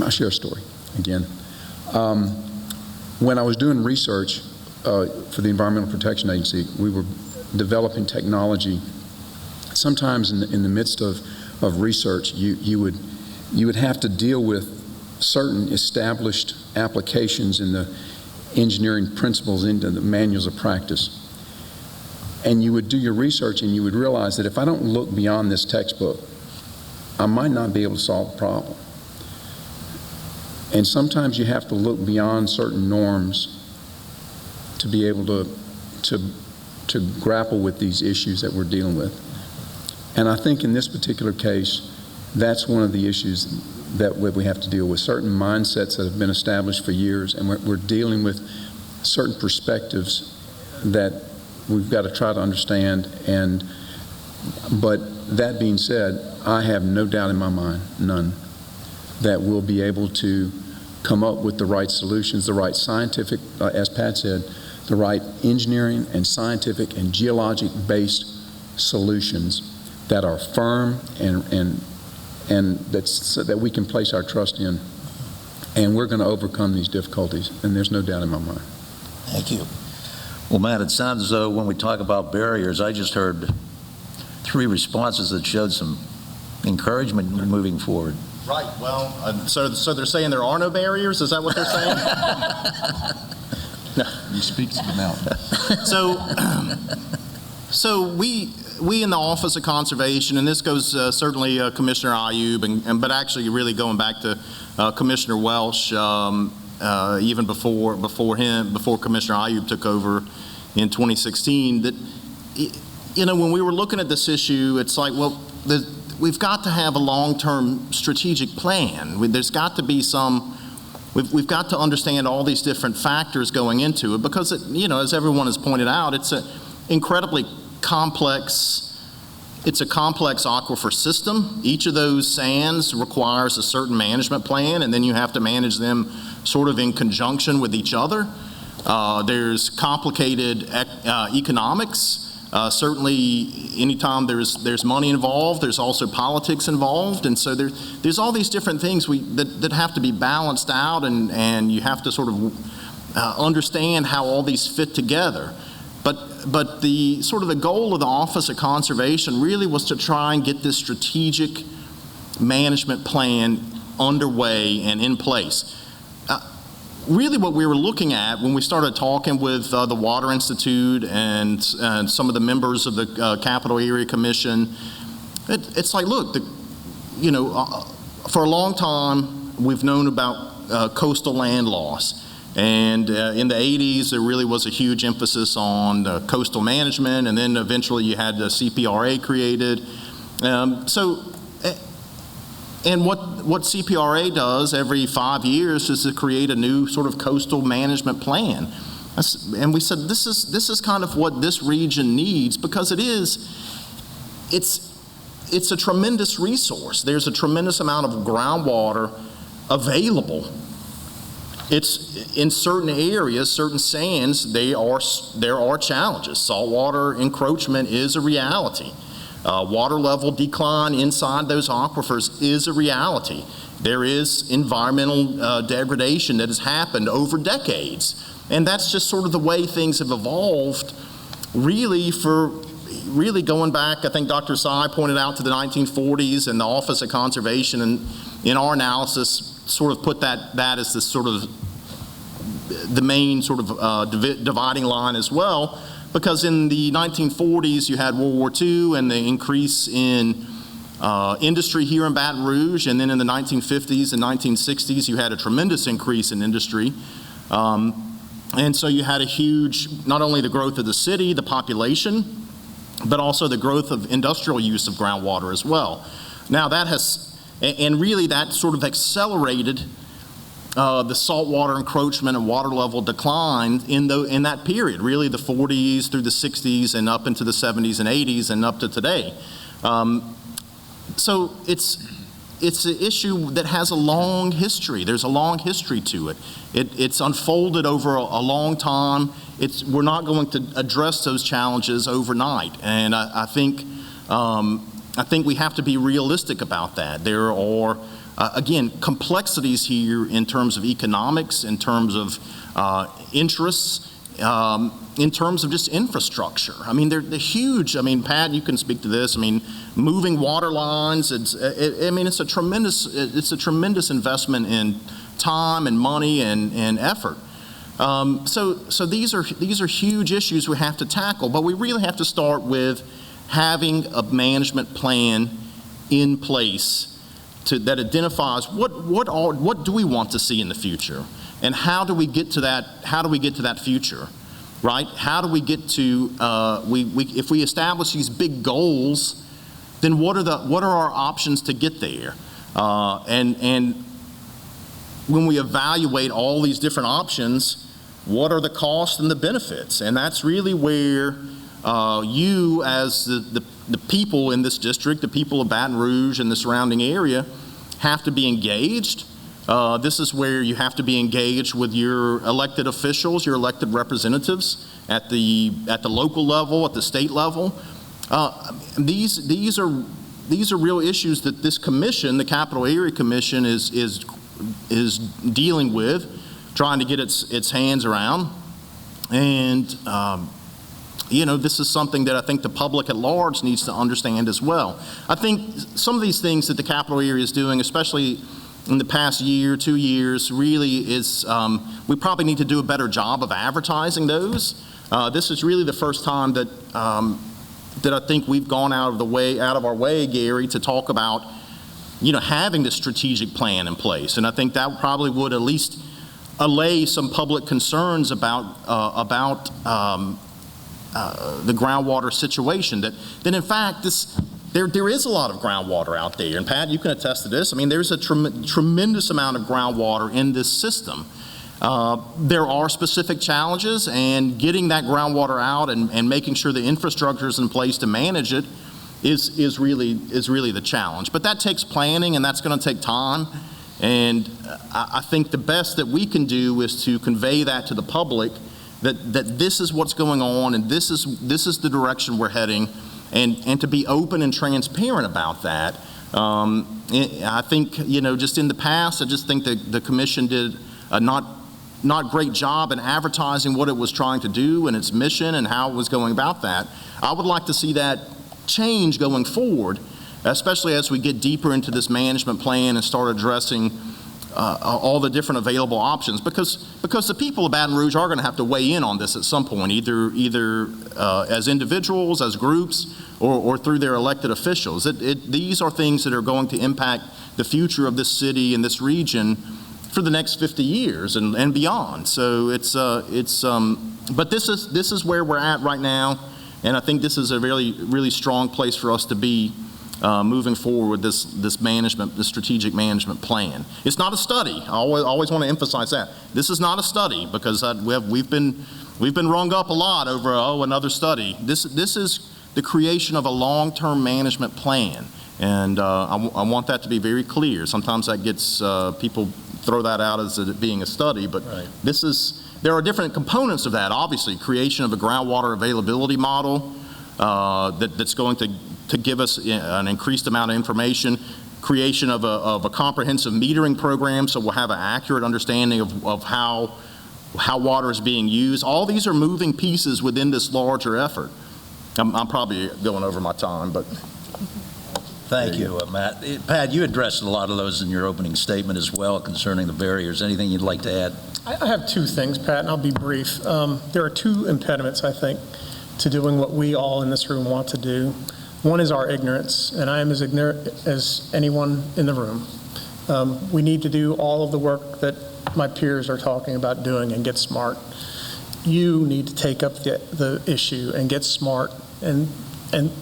Speaker 6: I'll share a story again. When I was doing research for the Environmental Protection Agency, we were developing technology. Sometimes in the midst of research, you would have to deal with certain established applications in the engineering principles into the manuals of practice. And you would do your research and you would realize that if I don't look beyond this textbook, I might not be able to solve the problem. And sometimes you have to look beyond certain norms to be able to grapple with these issues that we're dealing with. And I think in this particular case, that's one of the issues that we have to deal with, certain mindsets that have been established for years, and we're dealing with certain perspectives that we've got to try to understand. But that being said, I have no doubt in my mind, none, that we'll be able to come up with the right solutions, the right scientific, as Pat said, the right engineering and scientific and geologic-based solutions that are firm and that we can place our trust in. And we're going to overcome these difficulties, and there's no doubt in my mind.
Speaker 9: Thank you. Well, Matt, it sounds as though when we talk about barriers, I just heard 3 responses that showed some encouragement moving forward.
Speaker 7: Right. Well, so they're saying there are no barriers? Is that what they're saying?
Speaker 6: No. You speak to the mountain.
Speaker 7: So we in the Office of Conservation, and this goes certainly Commissioner Ayub, but actually really going back to Commissioner Welsh, even before Commissioner Ayub took over in 2016, that when we were looking at this issue, it's like, well, we've got to have a long-term strategic plan. There's got to be some. We've got to understand all these different factors going into it, because as everyone has pointed out, it's a incredibly complex aquifer system. Each of those sands requires a certain management plan, and then you have to manage them sort of in conjunction with each other. There's complicated economics. Certainly, anytime there's money involved, there's also politics involved, and so there's all these different things that have to be balanced out, and you have to sort of understand how all these fit together. But the sort of the goal of the Office of Conservation really was to try and get this strategic management plan underway and in place. Really what we were looking at when we started talking with the Water Institute and some of the members of the Capital Area Commission, it's like, look, for a long time we've known about coastal land loss. And in the 80s, there really was a huge emphasis on coastal management, and then eventually you had the CPRA created. And what CPRA does every 5 years is to create a new sort of coastal management plan. And we said this is kind of what this region needs, because it's a tremendous resource. There's a tremendous amount of groundwater available. It's in certain areas, certain sands, there are challenges. Saltwater encroachment is a reality. Water level decline inside those aquifers is a reality. There is environmental degradation that has happened over decades. And that's just sort of the way things have evolved, really going back, I think Dr. Sy pointed out to the 1940s, and the Office of Conservation, and in our analysis sort of put that as the sort of the main sort of dividing line as well, because in the 1940s you had World War II and the increase in industry here in Baton Rouge, and then in the 1950s and 1960s you had a tremendous increase in industry. And so you had a huge, not only the growth of the city, the population, but also the growth of industrial use of groundwater as well. Now that has, and really that sort of accelerated the saltwater encroachment and water level decline in that period, really the 40s through the 60s and up into the 70s and 80s and up to today. So it's an issue that has a long history. There's a long history to it. It's unfolded over a long time. We're not going to address those challenges overnight, and I think we have to be realistic about that. There are, again, complexities here in terms of economics, in terms of interests, in terms of just infrastructure. I mean, they're huge. I mean, Pat, you can speak to this. I mean, moving water lines. It's a tremendous investment in time and money and effort. So these are huge issues we have to tackle. But we really have to start with having a management plan in place that identifies what do we want to see in the future, and how do we get to that? How do we get to that future? Right? How do we get to, if we establish these big goals, then what are our options to get there? And when we evaluate all these different options, what are the costs and the benefits? And that's really where you, as the people in this district, the people of Baton Rouge and the surrounding area, have to be engaged. This is where you have to be engaged with your elected officials, your elected representatives at the local level, at the state level. These are real issues that this commission, the Capital Area Commission, is dealing with, trying to get its hands around. And this is something that I think the public at large needs to understand as well. I think some of these things that the Capital Area is doing, especially in the past year, 2 years, really is, we probably need to do a better job of advertising those. This is really the first time that I think we've gone out of our way, Gary, to talk about, having this strategic plan in place. And I think that probably would at least allay some public concerns about the groundwater situation. That in fact, there is a lot of groundwater out there, and Pat, you can attest to this. I mean, there's a tremendous amount of groundwater in this system. There are specific challenges, and getting that groundwater out and making sure the infrastructure is in place to manage it is really the challenge. But that takes planning, and that's going to take time. And I think the best that we can do is to convey that to the public, that this is what's going on, and this is the direction we're heading. And to be open and transparent about that. I think, just in the past, I just think that the commission did a not great job in advertising what it was trying to do and its mission and how it was going about that. I would like to see that change going forward, especially as we get deeper into this management plan and start addressing all the different available options, because the people of Baton Rouge are going to have to weigh in on this at some point, either as individuals, as groups, or through their elected officials. These are things that are going to impact the future of this city and this region for the next 50 years and beyond. So but this is where we're at right now, and I think this is a really, really strong place for us to be. Moving forward with this strategic management plan. It's not a study. I always want to emphasize that. This is not a study, because we've been rung up a lot over another study. This is the creation of a long-term management plan, and I want that to be very clear. Sometimes that gets people throw that out as it being a study, but right. There are different components of that. Obviously, creation of a groundwater availability model that's going to to give us an increased amount of information, creation of a comprehensive metering program so we'll have an accurate understanding of how water is being used. All these are moving pieces within this larger effort. I'm probably going over my time, but.
Speaker 9: Thank you, Matt. Pat, you addressed a lot of those in your opening statement as well concerning the barriers. Anything you'd like to add?
Speaker 8: I have two things, Pat, and I'll be brief. There are two impediments, I think, to doing what we all in this room want to do. One is our ignorance, and I am as ignorant as anyone in the room. We need to do all of the work that my peers are talking about doing and get smart. You need to take up the issue and get smart and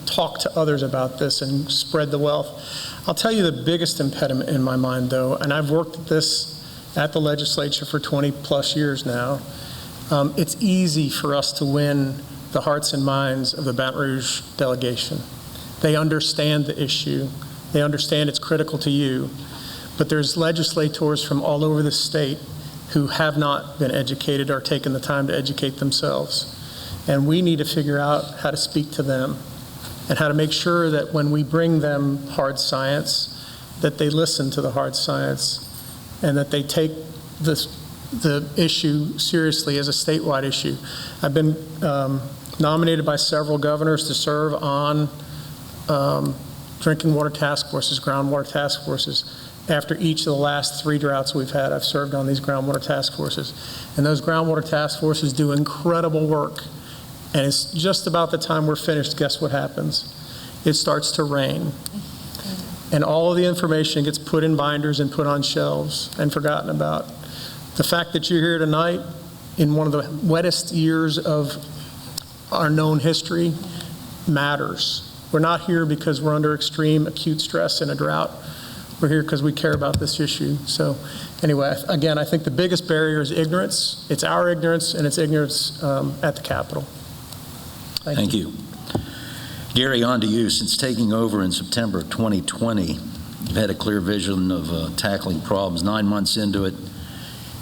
Speaker 8: talk to others about this and spread the wealth. I'll tell you the biggest impediment in my mind, though, and I've worked at this at the legislature for 20 plus years now. It's easy for us to win the hearts and minds of the Baton Rouge delegation. They understand the issue. They understand it's critical to you. But there's legislators from all over the state who have not been educated or taken the time to educate themselves. And we need to figure out how to speak to them and how to make sure that when we bring them hard science, that they listen to the hard science and that they take the issue seriously as a statewide issue. I've been nominated by several governors to serve on drinking water task forces, groundwater task forces. After each of the last 3 droughts we've had, I've served on these groundwater task forces. And those groundwater task forces do incredible work. And it's just about the time we're finished, guess what happens? It starts to rain. And all of the information gets put in binders and put on shelves and forgotten about. The fact that you're here tonight in one of the wettest years of our known history matters. We're not here because we're under extreme acute stress in a drought. We're here because we care about this issue. So anyway, again, I think the biggest barrier is ignorance. It's our ignorance, and it's ignorance at the Capitol. Thank you.
Speaker 9: Gary, on to you. Since taking over in September of 2020, you've had a clear vision of tackling problems. 9 months into it,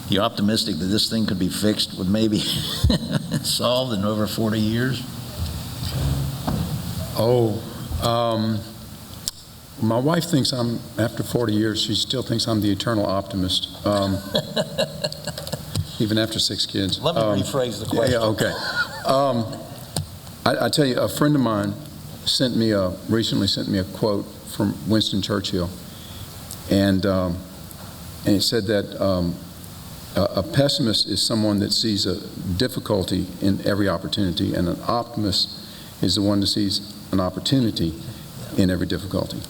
Speaker 9: you optimistic that this thing could be fixed with maybe solved in over 40 years?
Speaker 6: My wife thinks after 40 years, she still thinks I'm the eternal optimist, even after 6 kids.
Speaker 9: Let me rephrase the question.
Speaker 6: Yeah, okay. I tell you, a friend of mine recently sent me a quote from Winston Churchill, and it said that a pessimist is someone that sees a difficulty in every opportunity, and an optimist is the one that sees an opportunity in every difficulty.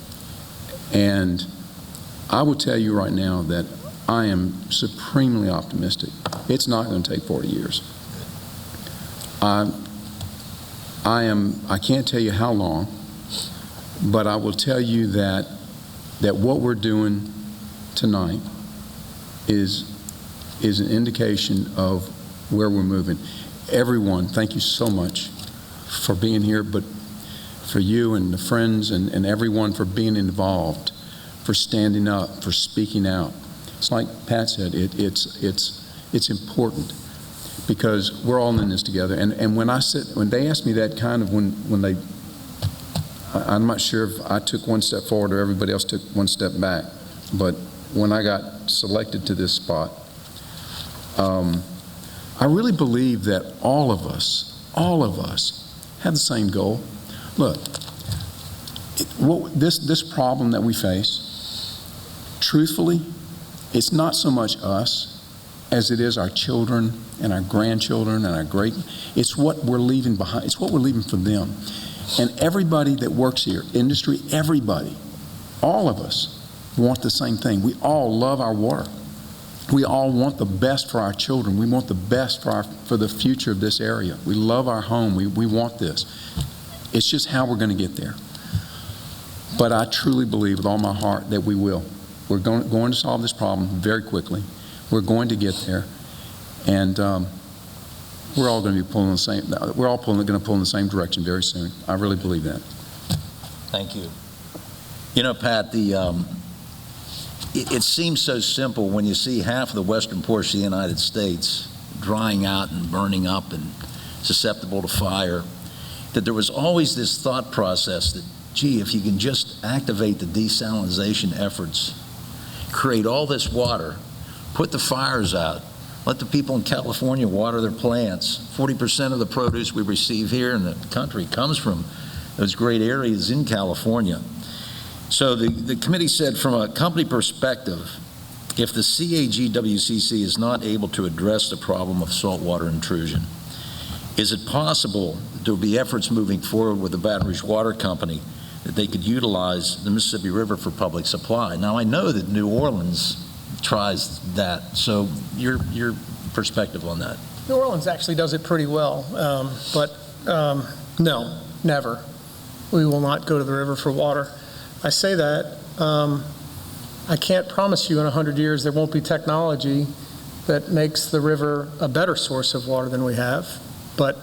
Speaker 6: And I will tell you right now that I am supremely optimistic. It's not going to take 40 years. I can't tell you how long, but I will tell you that what we're doing tonight is an indication of where we're moving. Everyone, thank you so much for being here, but for you and the friends and everyone for being involved, for standing up, for speaking out. It's like Pat said, it's important because we're all in this together. And when they asked me that kind of I'm not sure if I took one step forward or everybody else took one step back, but when I got selected to this spot, I really believe that all of us have the same goal. Look, this problem that we face, truthfully, it's not so much us as it is our children and our grandchildren and our it's what we're leaving behind. It's what we're leaving for them. And everybody that works here, industry, everybody, all of us want the same thing. We all love our water. We all want the best for our children. We want the best for the future of this area. We love our home. We want this. It's just how we're going to get there. But I truly believe with all my heart that we will. We're going to solve this problem very quickly. We're going to get there. And we're all going to be pulling the same, we're all going to pull in the same direction very soon. I really believe that.
Speaker 9: Thank you. You know, Pat, it seems so simple when you see half of the western portion of the United States drying out and burning up and susceptible to fire, that there was always this thought process that gee, if you can just activate the desalinization efforts, create all this water, put the fires out, let the people in California water their plants. 40% of the produce we receive here in the country comes from those great areas in California. So the committee said, from a company perspective, if the CAGWCC is not able to address the problem of saltwater intrusion, is it possible there will be efforts moving forward with the Baton Rouge Water Company that they could utilize the Mississippi River for public supply? Now, I know that New Orleans tries that, so your perspective on that?
Speaker 8: New Orleans actually does it pretty well, but no, never. We will not go to the river for water. I say that. I can't promise you in 100 years there won't be technology that makes the river a better source of water than we have, but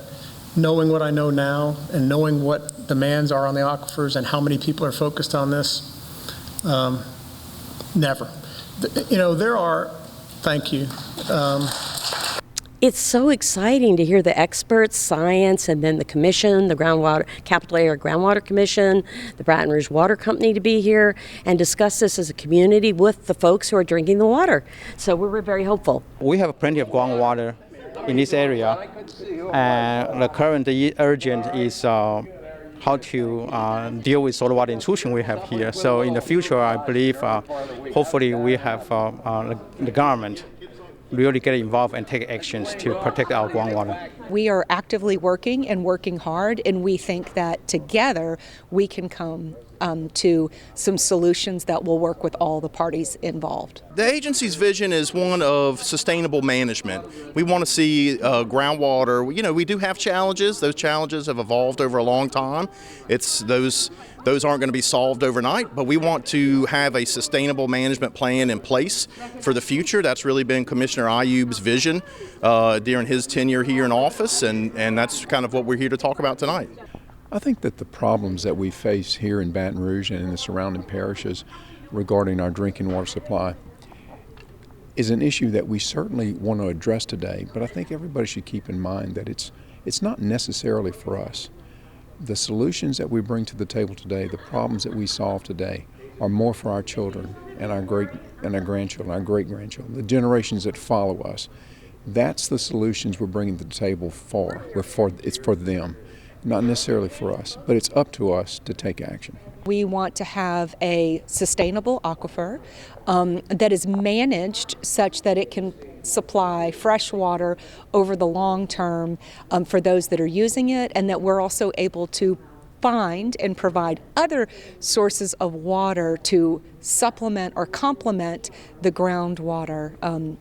Speaker 8: knowing what I know now and knowing what demands are on the aquifers and how many people are focused on this, never. You know, there are, thank you.
Speaker 2: It's so exciting to hear the experts, science, and then the commission, the Groundwater, Capital Area Groundwater Commission, the Baton Rouge Water Company to be here and discuss this as a community with the folks who are drinking the water. So we're very hopeful.
Speaker 10: We have plenty of groundwater in this area, and the current urgent is how to deal with saltwater intrusion we have here. So in the future, I believe, hopefully we have the government really get involved and take actions to protect our groundwater.
Speaker 11: We are actively working and working hard, and we think that together we can come to some solutions that will work with all the parties involved.
Speaker 7: The agency's vision is one of sustainable management. We want to see groundwater. You know, we do have challenges. Those challenges have evolved over a long time. Those aren't going to be solved overnight, but we want to have a sustainable management plan in place for the future. That's really been Commissioner Ayub's vision during his tenure here in office, and that's kind of what we're here to talk about tonight.
Speaker 6: I think that the problems that we face here in Baton Rouge and in the surrounding parishes regarding our drinking water supply is an issue that we certainly want to address today, but I think everybody should keep in mind that it's not necessarily for us. The solutions that we bring to the table today, the problems that we solve today, are more for our children and our grandchildren, our great-grandchildren, the generations that follow us. That's the solutions we're bringing to the table for. It's for them, not necessarily for us, but it's up to us to take action.
Speaker 11: We want to have a sustainable aquifer that is managed such that it can supply fresh water over the long term for those that are using it, and that we're also able to find and provide other sources of water to supplement or complement the groundwater,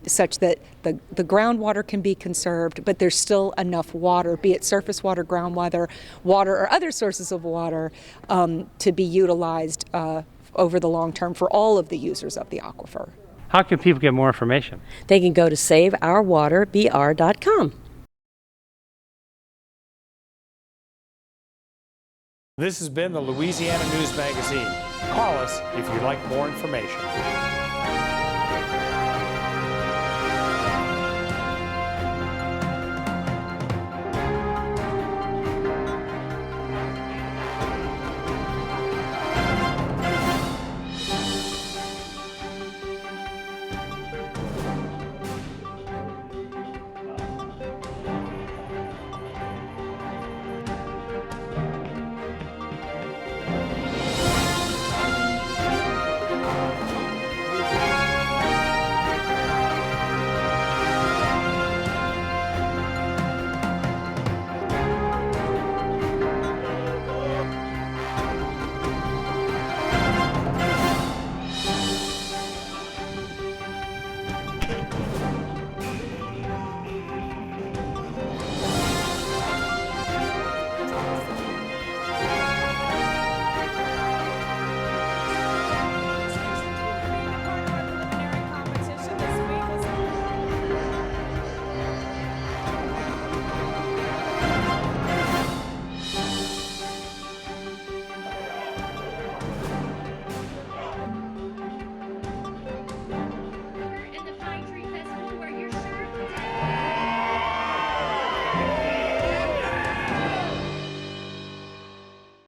Speaker 11: such that the groundwater can be conserved, but there's still enough water, be it surface water, groundwater, water, or other sources of water, to be utilized over the long term for all of the users of the aquifer.
Speaker 1: How can people get more information?
Speaker 2: They can go to saveourwaterbr.com.
Speaker 1: This has been the Louisiana News Magazine. Call us if you'd like more information.